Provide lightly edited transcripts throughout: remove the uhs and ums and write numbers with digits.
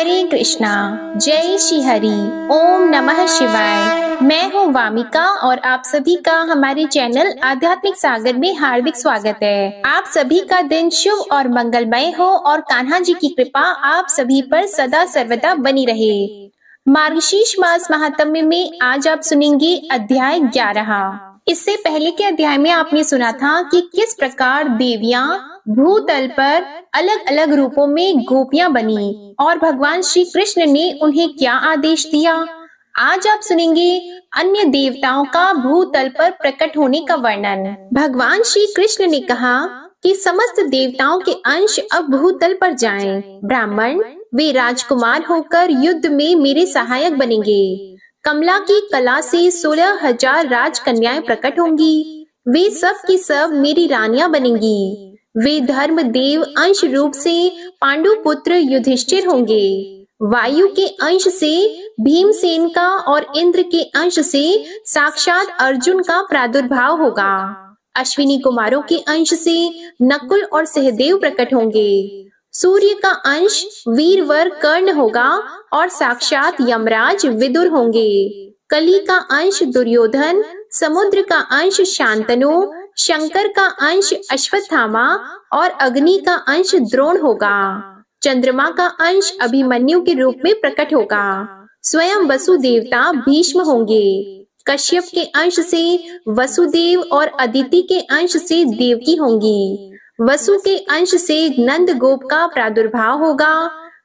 हरे कृष्णा। जय श्री हरि। ओम नमः शिवाय। मैं हूँ वामिका और आप सभी का हमारे चैनल आध्यात्मिक सागर में हार्दिक स्वागत है। आप सभी का दिन शुभ और मंगलमय हो और कान्हा जी की कृपा आप सभी पर सदा सर्वदा बनी रहे। मार्गशीर्ष मास महात्म्य में आज आप सुनेंगे अध्याय 11। इससे पहले के अध्याय में आपने सुना था कि किस प्रकार देवियां भूतल पर अलग अलग रूपों में गोपियां बनी और भगवान श्री कृष्ण ने उन्हें क्या आदेश दिया। आज आप सुनेंगे अन्य देवताओं का भूतल पर प्रकट होने का वर्णन। भगवान श्री कृष्ण ने कहा कि समस्त देवताओं के अंश अब भूतल पर जाएं। ब्राह्मण वे राजकुमार होकर युद्ध में मेरे सहायक बनेंगे। कमला की कला से 16,000 राजकन्याएं प्रकट होंगी। वे सब की सब मेरी रानियां बनेंगी। वे धर्म देव अंश रूप से पांडु पुत्र युधिष्ठिर होंगे। वायु के अंश से भीमसेन का और इंद्र के अंश से साक्षात अर्जुन का प्रादुर्भाव होगा। अश्विनी कुमारों के अंश से नकुल और सहदेव प्रकट होंगे। सूर्य का अंश वीरवर कर्ण होगा और साक्षात यमराज विदुर होंगे। कली का अंश दुर्योधन, समुद्र का अंश शांतनु, शंकर का अंश अश्वत्थामा और अग्नि का अंश द्रोण होगा। चंद्रमा का अंश अभिमन्यु के रूप में प्रकट होगा। स्वयं वसु देवता भीष्म होंगे। कश्यप के अंश से वसुदेव और अदिति के अंश से देवकी होंगी। वसु के अंश से नंद गोप का प्रादुर्भाव होगा।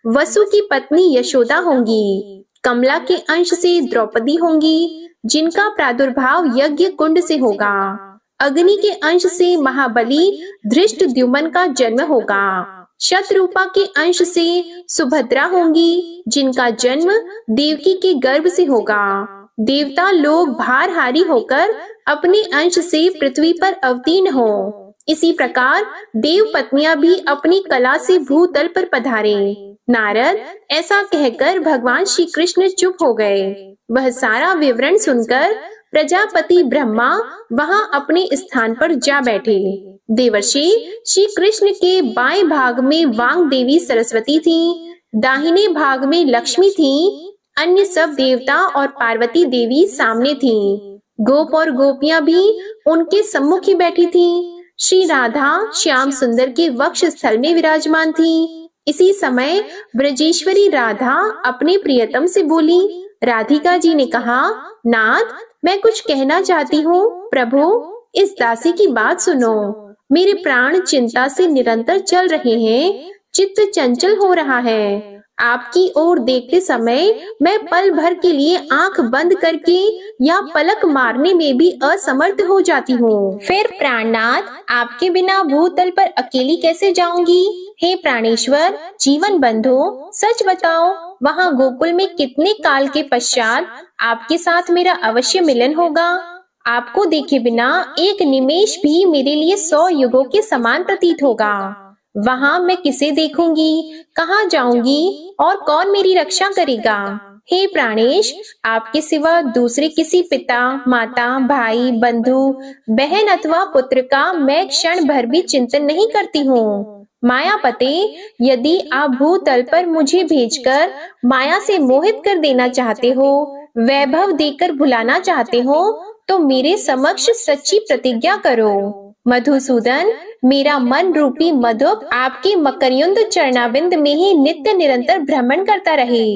वसु की पत्नी यशोदा होंगी। कमला के अंश से द्रौपदी होंगी, जिनका प्रादुर्भाव यज्ञ कुंड से होगा। अग्नि के अंश से महाबली धृष्टद्युम्न का जन्म होगा। शतरूपा के अंश से सुभद्रा होंगी, जिनका जन्म देवकी के गर्भ से होगा। देवता लोग भारहारी होकर अपने अंश से पृथ्वी पर अवतीर्ण हो। इसी प्रकार देव पत्नियां भी अपनी कला से भूतल पर पधारे। नारद ऐसा कहकर भगवान श्री कृष्ण चुप हो गए। वह सारा विवरण सुनकर प्रजापति ब्रह्मा वहां अपने स्थान पर जा बैठे। देवर्षि श्री कृष्ण के बाएं भाग में वांग देवी सरस्वती थी, दाहिने भाग में लक्ष्मी थी। अन्य सब देवता और पार्वती देवी सामने थी। गोप और गोपियां भी उनके सम्मुख ही बैठी थी। श्री राधा श्याम सुंदर के वक्ष स्थल में विराजमान थी। इसी समय ब्रजेश्वरी राधा अपने प्रियतम से बोली। राधिका जी ने कहा, नाथ मैं कुछ कहना चाहती हूँ। प्रभु इस दासी की बात सुनो। मेरे प्राण चिंता से निरंतर चल रहे हैं। चित्त चंचल हो रहा है। आपकी ओर देखते समय मैं पल भर के लिए आंख बंद करके या पलक मारने में भी असमर्थ हो जाती हूँ। फिर प्राणनाथ आपके बिना भूतल पर अकेली कैसे जाऊंगी? हे प्राणेश्वर जीवन बंधु सच बताओ, वहाँ गोकुल में कितने काल के पश्चात आपके साथ मेरा अवश्य मिलन होगा? आपको देखे बिना एक निमेष भी मेरे लिए 100 युगों के समान प्रतीत होगा। वहाँ मैं किसे देखूंगी, कहाँ जाऊंगी और कौन मेरी रक्षा करेगा? हे प्राणेश आपके सिवा दूसरे किसी पिता, माता, भाई, बंधु, बहन अथवा पुत्र का मैं क्षण भर भी चिंतन नहीं करती हूँ। मायापते यदि आप भूतल पर मुझे भेजकर माया से मोहित कर देना चाहते हो, वैभव देकर भुलाना चाहते हो, तो मेरे समक्ष सच्ची प्रतिज्ञा करो। मधुसूदन मेरा मन रूपी मधुप आपके मकरयुंद चरणाविंद में ही नित्य निरंतर भ्रमण करता रहे।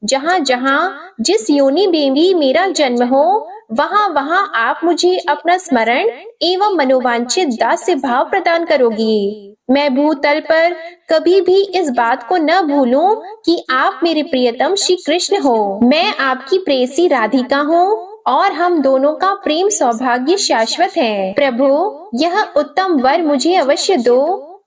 जहाँ जहाँ जिस योनि में भी मेरा जन्म हो, वहाँ वहाँ आप मुझे अपना स्मरण एवं मनोवांछित दास्य भाव प्रदान करोगी। मैं भूतल पर कभी भी इस बात को न भूलूं कि आप मेरे प्रियतम श्री कृष्ण हो। मैं आपकी प्रेयसी राधिका हूँ और हम दोनों का प्रेम सौभाग्य शाश्वत है। प्रभु यह उत्तम वर मुझे अवश्य दो।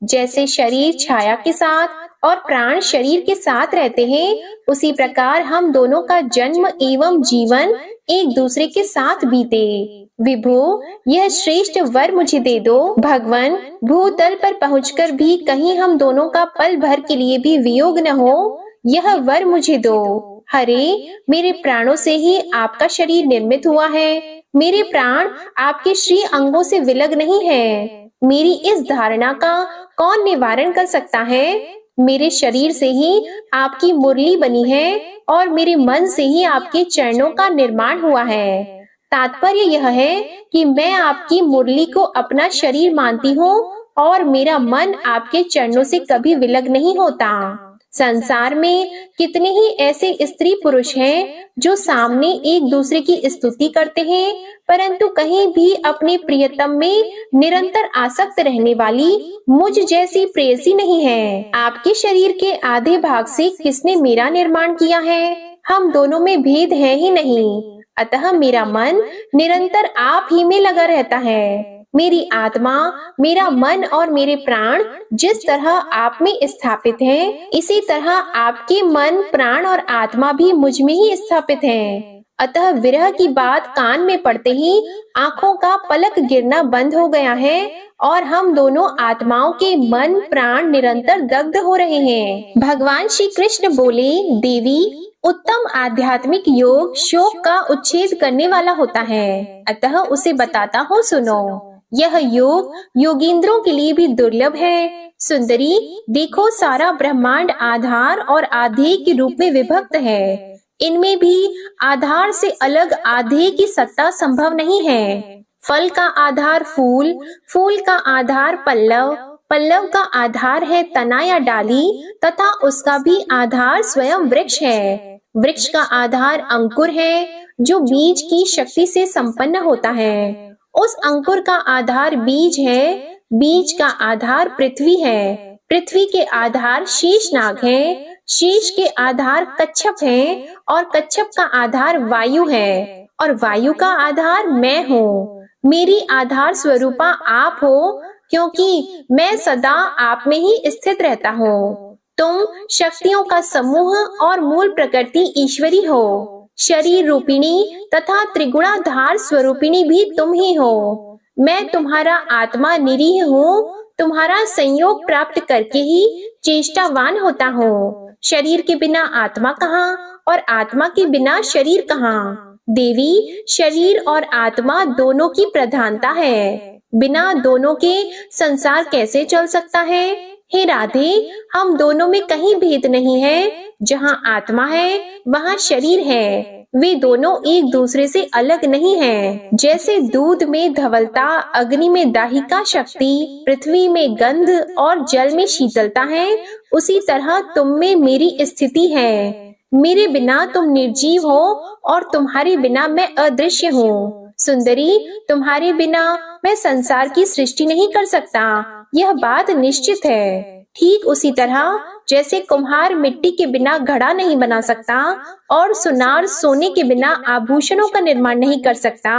जैसे शरीर छाया के साथ और प्राण शरीर के साथ रहते हैं, उसी प्रकार हम दोनों का जन्म एवं जीवन एक दूसरे के साथ बीते। विभु यह श्रेष्ठ वर मुझे दे दो। भगवान भूतल पर पहुंचकर भी कहीं हम दोनों का पल भर के लिए भी वियोग न हो, यह वर मुझे दो। हरे मेरे प्राणों से ही आपका शरीर निर्मित हुआ है। मेरे प्राण आपके श्री अंगों से विलग नहीं है। मेरी इस धारणा का कौन निवारण कर सकता है? मेरे शरीर से ही आपकी मुरली बनी है और मेरे मन से ही आपके चरणों का निर्माण हुआ है। तात्पर्य यह है कि मैं आपकी मुरली को अपना शरीर मानती हूँ और मेरा मन आपके चरणों से कभी विलग नहीं होता। संसार में कितने ही ऐसे स्त्री पुरुष हैं जो सामने एक दूसरे की स्तुति करते हैं, परंतु कहीं भी अपने प्रियतम में निरंतर आसक्त रहने वाली मुझ जैसी प्रेयसी नहीं है। आपके शरीर के आधे भाग से किसने मेरा निर्माण किया है? हम दोनों में भेद है ही नहीं, अतः मेरा मन निरंतर आप ही में लगा रहता है। मेरी आत्मा, मेरा मन और मेरे प्राण जिस तरह आप में स्थापित हैं, इसी तरह आपके मन, प्राण और आत्मा भी मुझ में ही स्थापित हैं। अतः विरह की बात कान में पड़ते ही आंखों का पलक गिरना बंद हो गया है और हम दोनों आत्माओं के मन, प्राण निरंतर दग्ध हो रहे हैं। भगवान श्री कृष्ण बोले, देवी, उत्तम आध्यात्मिक योग शोक का उच्छेद करने वाला होता है, अतः उसे बताता हूँ, सुनो। यह योग योगींद्रों के लिए भी दुर्लभ है। सुंदरी, देखो, सारा ब्रह्मांड आधार और आधेय के रूप में विभक्त है। इनमें भी आधार से अलग आधेय की सत्ता संभव नहीं है। फल का आधार फूल, फूल का आधार पल्लव, पल्लव का आधार है तना या डाली तथा उसका भी आधार स्वयं वृक्ष है। वृक्ष का आधार अंकुर है जो बीज की शक्ति से संपन्न होता है। उस अंकुर का आधार बीज है, बीज का आधार पृथ्वी है, पृथ्वी के आधार शेषनाग है, शेष के आधार कच्छप है और कच्छप का आधार वायु है और वायु का आधार मैं हूँ। मेरी आधार स्वरूपा आप हो, क्योंकि मैं सदा आप में ही स्थित रहता हूँ। तुम शक्तियों का समूह और मूल प्रकृति ईश्वरी हो। शरीर रूपिणी तथा त्रिगुणाधार स्वरूपिणी भी तुम ही हो। मैं तुम्हारा आत्मा निरीह हूँ, तुम्हारा संयोग प्राप्त करके ही चेष्टावान होता हूँ। शरीर के बिना आत्मा कहाँ और आत्मा के बिना शरीर कहाँ? देवी, शरीर और आत्मा दोनों की प्रधानता है। बिना दोनों के संसार कैसे चल सकता है? हे राधे, हम दोनों में कहीं भेद नहीं है। जहाँ आत्मा है वहाँ शरीर है। वे दोनों एक दूसरे से अलग नहीं हैं। जैसे दूध में धवलता, अग्नि में दाहिका शक्ति, पृथ्वी में गंध और जल में शीतलता है, उसी तरह तुम में मेरी स्थिति है। मेरे बिना तुम निर्जीव हो और तुम्हारे बिना मैं अदृश्य हूँ। सुंदरी, तुम्हारे बिना मैं संसार की सृष्टि नहीं कर सकता, यह बात निश्चित है। ठीक उसी तरह जैसे कुम्हार मिट्टी के बिना घड़ा नहीं बना सकता और सुनार सोने के बिना आभूषणों का निर्माण नहीं कर सकता,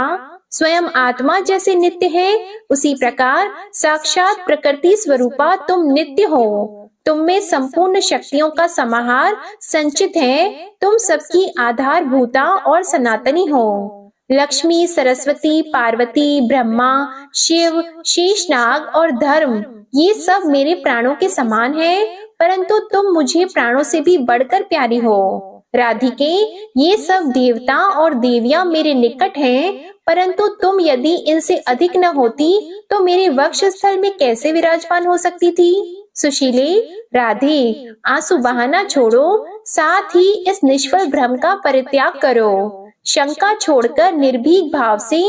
स्वयं आत्मा जैसे नित्य है, उसी प्रकार साक्षात प्रकृति स्वरूपा तुम नित्य हो। तुम में संपूर्ण शक्तियों का समाहार संचित है। तुम सबकी आधारभूता और सनातनी हो। लक्ष्मी, सरस्वती, पार्वती, ब्रह्मा, शिव, शेषनाग और धर्म, ये सब मेरे प्राणों के समान हैं, परंतु तुम मुझे प्राणों से भी बढ़कर प्यारी हो। राधिके, ये सब देवता और देवियां मेरे निकट हैं, परंतु तुम यदि इनसे अधिक न होती तो मेरे वक्ष स्थल में कैसे विराजमान हो सकती थी? सुशीले, राधे, आंसू बहाना छोड़ो, साथ ही इस निष्फल भ्रम का परित्याग करो। शंका छोड़कर निर्भीक भाव से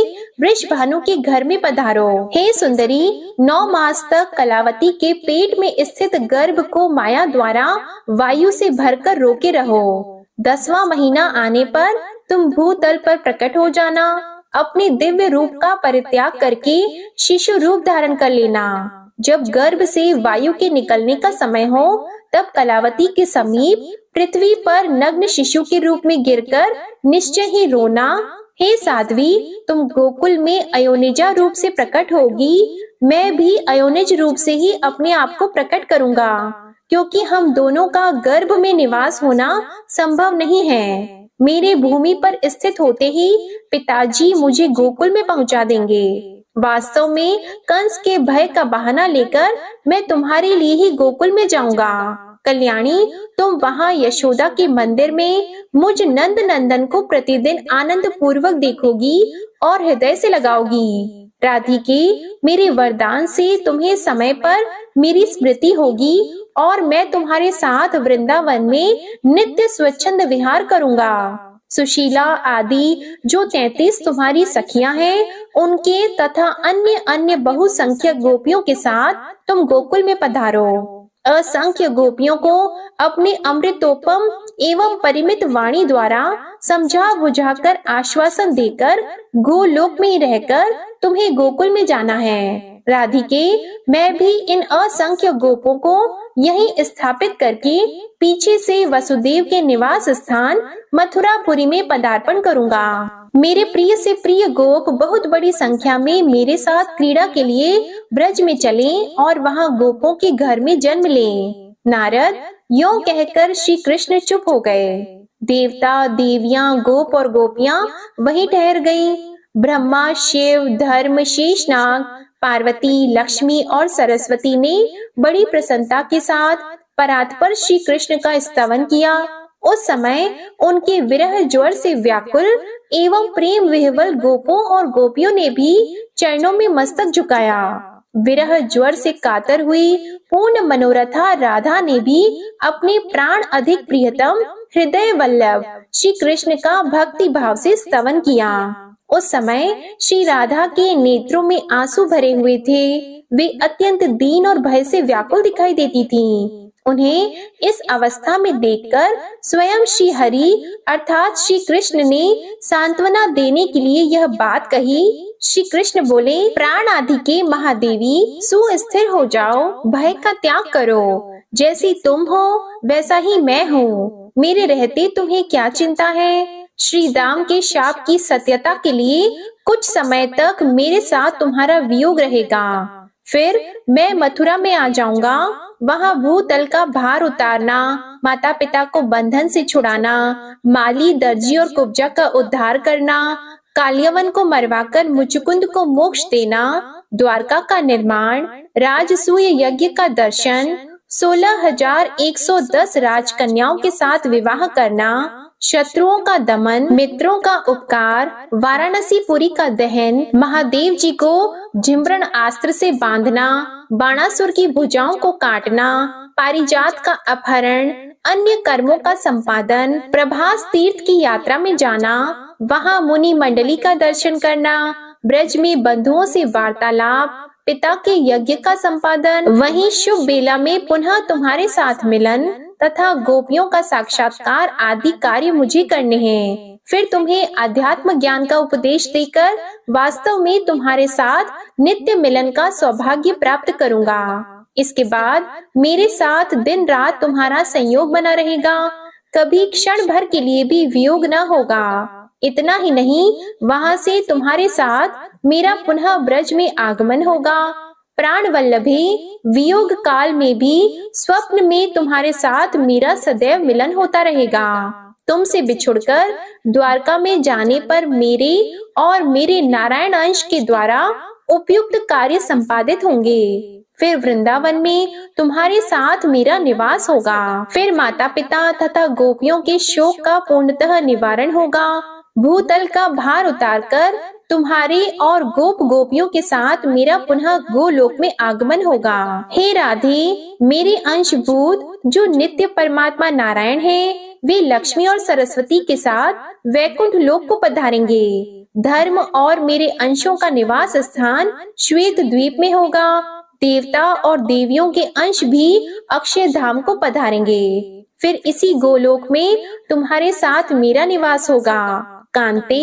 वृषभानु के घर में पधारो। हे सुंदरी, 9 मास तक कलावती के पेट में स्थित गर्भ को माया द्वारा वायु से भरकर रोके रहो। 10वां महीना आने पर तुम भूतल पर प्रकट हो जाना। अपने दिव्य रूप का परित्याग करके शिशु रूप धारण कर लेना। जब गर्भ से वायु के निकलने का समय हो, तब कलावती के समीप पृथ्वी पर नग्न शिशु के रूप में गिरकर निश्चय ही रोना। हे साध्वी, तुम गोकुल में अयोनिजा रूप से प्रकट होगी, मैं भी अयोनिज रूप से ही अपने आप को प्रकट करूंगा, क्योंकि हम दोनों का गर्भ में निवास होना संभव नहीं है। मेरे भूमि पर स्थित होते ही पिताजी मुझे गोकुल में पहुंचा देंगे। वास्तव में कंस के भय का बहाना लेकर मैं तुम्हारे लिए ही गोकुल में जाऊंगा। कल्याणी, तुम वहाँ यशोदा के मंदिर में मुझ नंद नंदन को प्रतिदिन आनंद पूर्वक देखोगी और हृदय से लगाओगी। राधिके, मेरे वरदान से तुम्हें समय पर मेरी स्मृति होगी और मैं तुम्हारे साथ वृंदावन में नित्य स्वच्छंद विहार करूंगा। सुशीला आदि जो 33 तुम्हारी सखियां हैं, उनके तथा अन्य अन्य बहुसंख्यक गोपियों के साथ तुम गोकुल में पधारो। असंख्य गोपियों को अपने अमृतोपम एवं परिमित वाणी द्वारा समझा बुझाकर आश्वासन देकर गोलोक में ही रहकर तुम्हें गोकुल में जाना है। राधिके, मैं भी इन असंख्य गोपों को यहीं स्थापित करके पीछे से वसुदेव के निवास स्थान मथुरापुरी में पदार्पण करूंगा। मेरे प्रिय से प्रिय गोप बहुत बड़ी संख्या में मेरे साथ क्रीड़ा के लिए ब्रज में चलें और वहां गोपों के घर में जन्म लें। नारद, यूं कहकर श्री कृष्ण चुप हो गए। देवता, देवियां, गोप और गोपियां वहीं ठहर गईं। ब्रह्मा, शिव, धर्म, शेषनाग, पार्वती, लक्ष्मी और सरस्वती ने बड़ी प्रसन्नता के साथ परात्पर श्री कृष्ण का स्तवन किया। उस समय उनके विरह ज्वर से व्याकुल एवं प्रेम विह्वल गोपों और गोपियों ने भी चरणों में मस्तक झुकाया। विरह ज्वर से कातर हुई पूर्ण मनोरथा राधा ने भी अपने प्राण अधिक प्रियतम हृदय वल्लभ श्री कृष्ण का भक्ति भाव से स्तवन किया। उस समय श्री राधा के नेत्रों में आंसू भरे हुए थे। वे अत्यंत दीन और भय से व्याकुल दिखाई देती थीं। उन्हें इस अवस्था में देखकर स्वयं श्री हरि अर्थात श्री कृष्ण ने सांत्वना देने के लिए यह बात कही। श्री कृष्ण बोले, प्राण आदि के महादेवी, सुस्थिर हो जाओ, भय का त्याग करो। जैसी तुम हो वैसा ही मैं हूँ। मेरे रहते तुम्हें क्या चिंता है? श्री राम के शाप की सत्यता के लिए कुछ समय तक मेरे साथ तुम्हारा वियोग रहेगा। फिर मैं मथुरा में आ जाऊंगा। वहाँ भूतल का भार उतारना, माता पिता को बंधन से छुड़ाना, माली, दर्जी और कुब्जा का उद्धार करना, कालियवन को मरवाकर मुचुकुंद को मोक्ष देना, द्वारका का निर्माण, राजसूय यज्ञ का दर्शन, 16,110 राजकन्याओं के साथ विवाह करना, शत्रुओं का दमन, मित्रों का उपकार, वाराणसीपुरी का दहन, महादेव जी को झिम्रण अस्त्र से बांधना, बाणासुर की भुजाओं को काटना, पारिजात का अपहरण, अन्य कर्मों का संपादन, प्रभास तीर्थ की यात्रा में जाना, वहां मुनि मंडली का दर्शन करना, ब्रज में बंधुओं से वार्तालाप, पिता के यज्ञ का संपादन, वहीं शुभ बेला में पुनः तुम्हारे साथ मिलन तथा गोपियों का साक्षात्कार आदि कार्य मुझे करने हैं। फिर तुम्हें अध्यात्म ज्ञान का उपदेश देकर वास्तव में तुम्हारे साथ नित्य मिलन का सौभाग्य प्राप्त करूंगा। इसके बाद मेरे साथ दिन रात तुम्हारा संयोग बना रहेगा, कभी क्षण भर के लिए भी वियोग न होगा। इतना ही नहीं, वहां से तुम्हारे साथ मेरा पुनः ब्रज में आगमन होगा। प्राण वल्लभी, वियोग काल में भी स्वप्न में तुम्हारे साथ मेरा सदैव मिलन होता रहेगा। तुमसे बिछुड़कर द्वारका में जाने पर मेरे और मेरे नारायण अंश के द्वारा उपयुक्त कार्य संपादित होंगे। फिर वृंदावन में तुम्हारे साथ मेरा निवास होगा। फिर माता पिता तथा गोपियों के शोक का पूर्णतः निवारण होगा। भूतल का भार उतारकर तुम्हारे और गोप गोपियों के साथ मेरा पुनः गोलोक में आगमन होगा। हे राधे, मेरे अंशभूत जो नित्य परमात्मा नारायण हैं, वे लक्ष्मी और सरस्वती के साथ वैकुंठ लोक को पधारेंगे। धर्म और मेरे अंशों का निवास स्थान श्वेत द्वीप में होगा। देवता और देवियों के अंश भी अक्षय धाम को पधारेंगे। फिर इसी गोलोक में तुम्हारे साथ मेरा निवास होगा। कांते,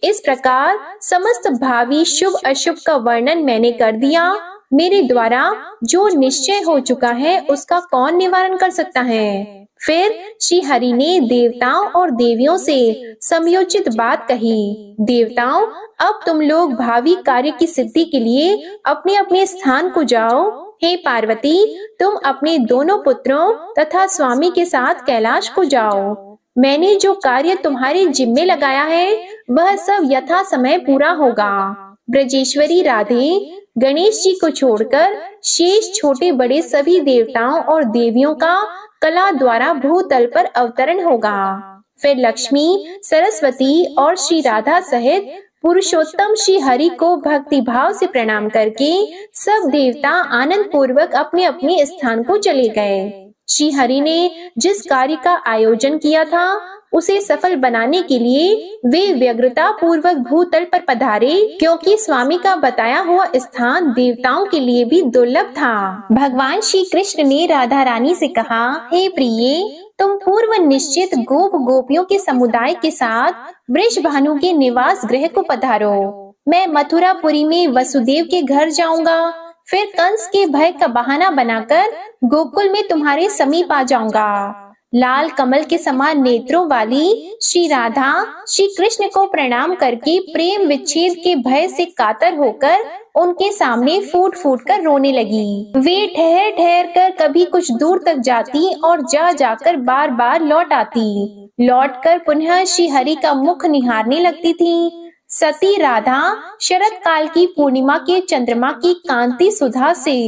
इस प्रकार समस्त भावी शुभ अशुभ का वर्णन मैंने कर दिया। मेरे द्वारा जो निश्चय हो चुका है उसका कौन निवारण कर सकता है? फिर श्री हरि ने देवताओं और देवियों से समयोचित बात कही। देवताओं, अब तुम लोग भावी कार्य की सिद्धि के लिए अपने अपने स्थान को जाओ। हे पार्वती, तुम अपने दोनों पुत्रों तथा स्वामी के साथ कैलाश को जाओ। मैंने जो कार्य तुम्हारे जिम्मे लगाया है वह सब यथा समय पूरा होगा। ब्रजेश्वरी राधे, गणेश जी को छोड़कर शेष छोटे बड़े सभी देवताओं और देवियों का कला द्वारा भूतल पर अवतरण होगा। फिर लक्ष्मी, सरस्वती और श्री राधा सहित पुरुषोत्तम श्री हरि को भक्ति भाव से प्रणाम करके सब देवता आनंद पूर्वक अपने अपने स्थान को चले गए। श्री हरि ने जिस कार्य का आयोजन किया था उसे सफल बनाने के लिए वे व्यग्रता पूर्वक भूतल पर पधारे, क्योंकि स्वामी का बताया हुआ स्थान देवताओं के लिए भी दुर्लभ था। भगवान श्री कृष्ण ने राधा रानी से कहा, हे प्रिये, तुम पूर्व निश्चित गोप गोपियों के समुदाय के साथ वृषभानु के निवास गृह को पधारो। मैं मथुरापुरी में वसुदेव के घर जाऊंगा, फिर कंस के भय का बहाना बनाकर गोकुल में तुम्हारे समीप आ जाऊंगा। लाल कमल के समान नेत्रों वाली श्री राधा श्री कृष्ण को प्रणाम करके प्रेम विच्छेद के भय से कातर होकर उनके सामने फूट फूट कर रोने लगी। वे ठहर ठहर कर कभी कुछ दूर तक जाती और जा जाकर बार बार लौट आती। लौटकर पुनः श्री हरि का मुख निहारने लगती थी। सती राधा शरद काल की पूर्णिमा के चंद्रमा की कांति सुधा से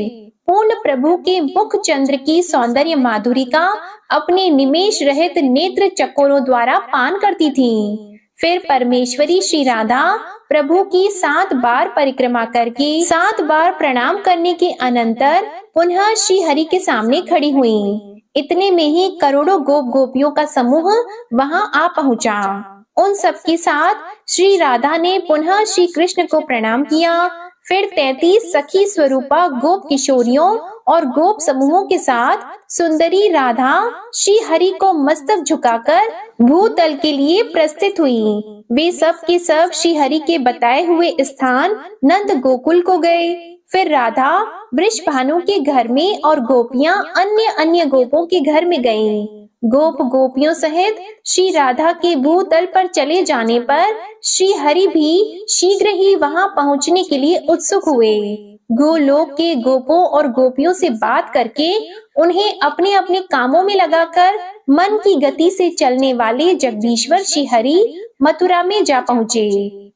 पूर्ण प्रभु के मुख चंद्र की सौंदर्य माधुरी का अपने निमेष रहित नेत्र चकोरों द्वारा पान करती थी। फिर परमेश्वरी श्री राधा प्रभु की 7 बार परिक्रमा करके 7 बार प्रणाम करने के अनंतर पुनः श्री हरि के सामने खड़ी हुई। इतने में ही करोड़ों गोप गोपियों का समूह वहां आ पहुंचा। उन सबके साथ श्री राधा ने पुनः श्री कृष्ण को प्रणाम किया। फिर 33 सखी स्वरूपा गोप किशोरियों और गोप समूहों के साथ सुंदरी राधा श्री हरि को मस्तक झुकाकर भूतल के लिए प्रस्थित हुई। वे सब के सब श्री हरि के बताए हुए स्थान नंद गोकुल को गए। फिर राधा वृषभानु के घर में और गोपियां अन्य अन्य गोपों के घर में गईं। गोप गोपियों सहित श्री राधा के भूतल पर चले जाने पर श्री हरि भी शीघ्र ही वहां पहुंचने के लिए उत्सुक हुए। गोलोक के गोपों और गोपियों से बात करके उन्हें अपने अपने कामों में लगाकर मन की गति से चलने वाले जगदीश्वर श्री हरि मथुरा में जा पहुँचे।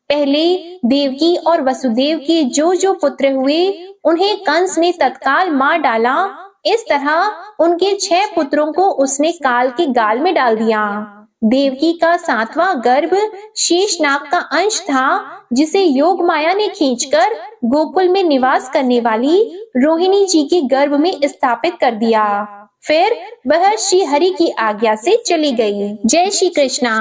पहले देवकी और वसुदेव के जो पुत्र हुए उन्हें कंस ने तत्काल मार डाला। इस तरह उनके 6 पुत्रों को उसने काल के गाल में डाल दिया। देवकी का 7वां गर्भ शेषनाग का अंश था, जिसे योग माया ने खींचकर गोकुल में निवास करने वाली रोहिणी जी के गर्भ में स्थापित कर दिया। फिर वह श्री हरि की आज्ञा से चली गई। जय श्री कृष्णा।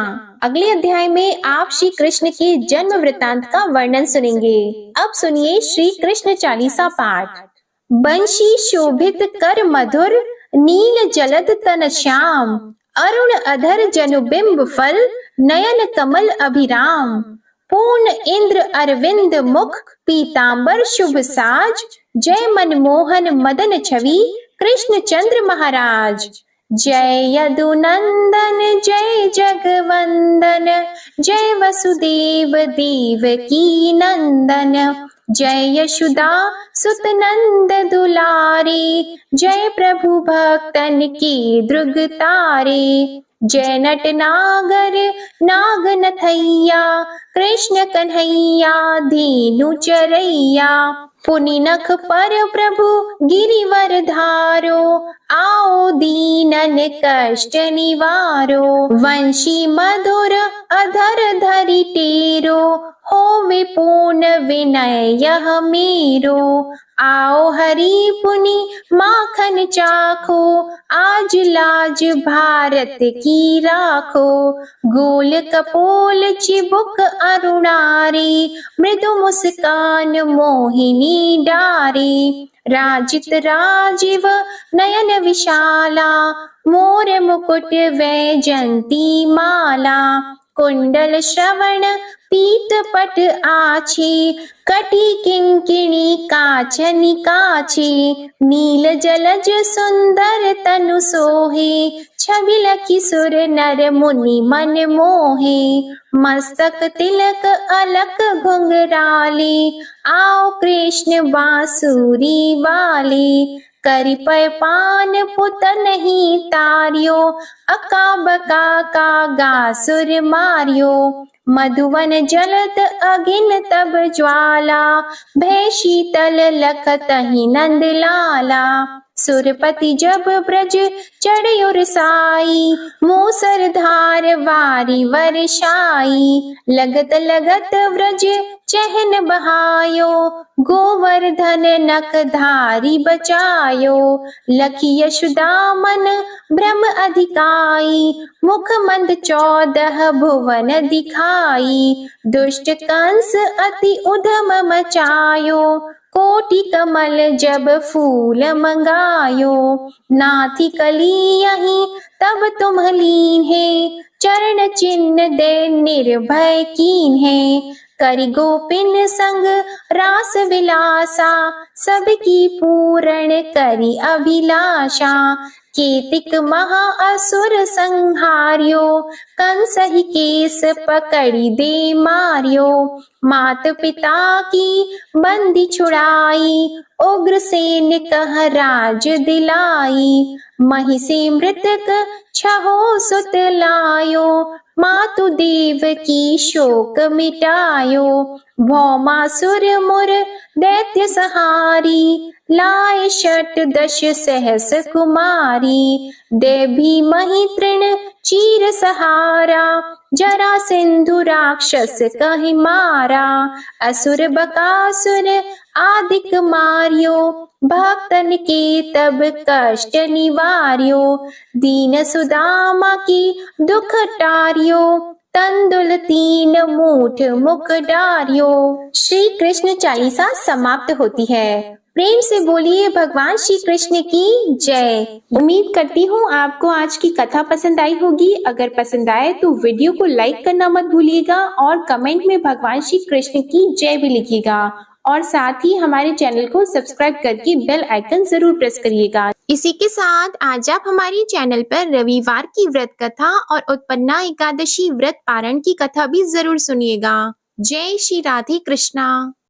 अगले अध्याय में आप श्री कृष्ण के जन्म वृतांत का वर्णन सुनेंगे। अब सुनिए श्री कृष्ण चालीसा पाठ। बंशी शोभित कर मधुर, नील जलद तन श्याम, अरुण अधर जनुबिंब फल, नयन कमल अभिराम, पूर्ण इंद्र अरविंद मुख, पीतांबर शुभ साज, जय मनमोहन मदन छवि, कृष्ण चंद्र महाराज। जय यदुनंदन जय जगवंदन, जय वसुदेव देवकी नंदन, जय यशोदा सुत नंद दुलारे, जय प्रभु भक्तन की दृग तारे, जय नट नागर नाग नथैया, कृष्ण कन्हैया धेनु चरैया, पुनि नख पर प्रभु गिरिवर धारो, आओ दीनन कष्ट निवारो, वंशी मधुर अधर धरि टेरो, होवे पूर्ण विनय यह मेरो, आओ हरि पुनि माखन चाखो, आज लाज भारत की राखो, गोल कपोल चिबुक अरुणारी, मृदु मुस्कान मोहिनी डारी, राजित राजीव नयन विशाला, मोर मुकुट वैजंती माला, कुंडल श्रवण पीत पट आछी, कटी किंकिणी काचनि काछी, नील जलज सुंदर तनु सोहे, छवि लखी सुर नर मुनि मन मोहे, मस्तक तिलक अलक घुंघराले, आओ कृष्ण बांसुरी वाले, करि पय पान पुत नहीं तारियो, अका बका का गासुर मारियो, मधुवन जलत अगिन तब ज्वाला, भय शीतल लखत ही नंद लाला, सुरपति जब ब्रज चढ़यो रसाई, मूसरधार वारी वर्षाई। लगत लगत व्रज चहन बहायो, गोवर्धन नखधारी बचायो। लखी यशोदा मन भ्रम अधिकाई, मुख मंद 14 भुवन दिखाई। दुष्ट कंस अति उधम मचायो, कोटि कमल जब फूल मंगायो। नाथी कली यहीं तब तुम लीन है, चरण चिन्ह दे निर्भय कीन है। करि गोपिन संग रास विलासा, सबकी पूर्ण करी अभिलाषा। केतिक महा असुर संहार्यो, कंस ही केस पकड़ी दे मार्यो। मात पिता की बंदी छुड़ाई, उग्रसेन कह राज दिलाई। महिषी मृतक छहो सुत लायो, मातु देव की शोक मिटायो। भौमासुर मुर दैत्य सहारी, लाए 18 सहस कुमारी। देवी मही तृण चीर सहारा, जरा सिंधु राक्षस कहि मारा। असुर बकासुर आदिक मार्यो, भक्तन के तब कष्ट निवार्यो। दीन सुदामा की दुख टार्यो, तंदुल 3 मूठ मुख डार्यो। श्री कृष्ण चालीसा समाप्त होती है। प्रेम से बोलिए भगवान श्री कृष्ण की जय। उम्मीद करती हूँ आपको आज की कथा पसंद आई होगी। अगर पसंद आए तो वीडियो को लाइक करना मत भूलिएगा और कमेंट में भगवान श्री कृष्ण की जय भी लिखिएगा। और साथ ही हमारे चैनल को सब्सक्राइब करके बेल आइकन जरूर प्रेस करिएगा। इसी के साथ आज आप हमारे चैनल पर रविवार की व्रत कथा और उत्पन्ना एकादशी व्रत पारण की कथा भी जरूर सुनिएगा। जय श्री राधे कृष्णा।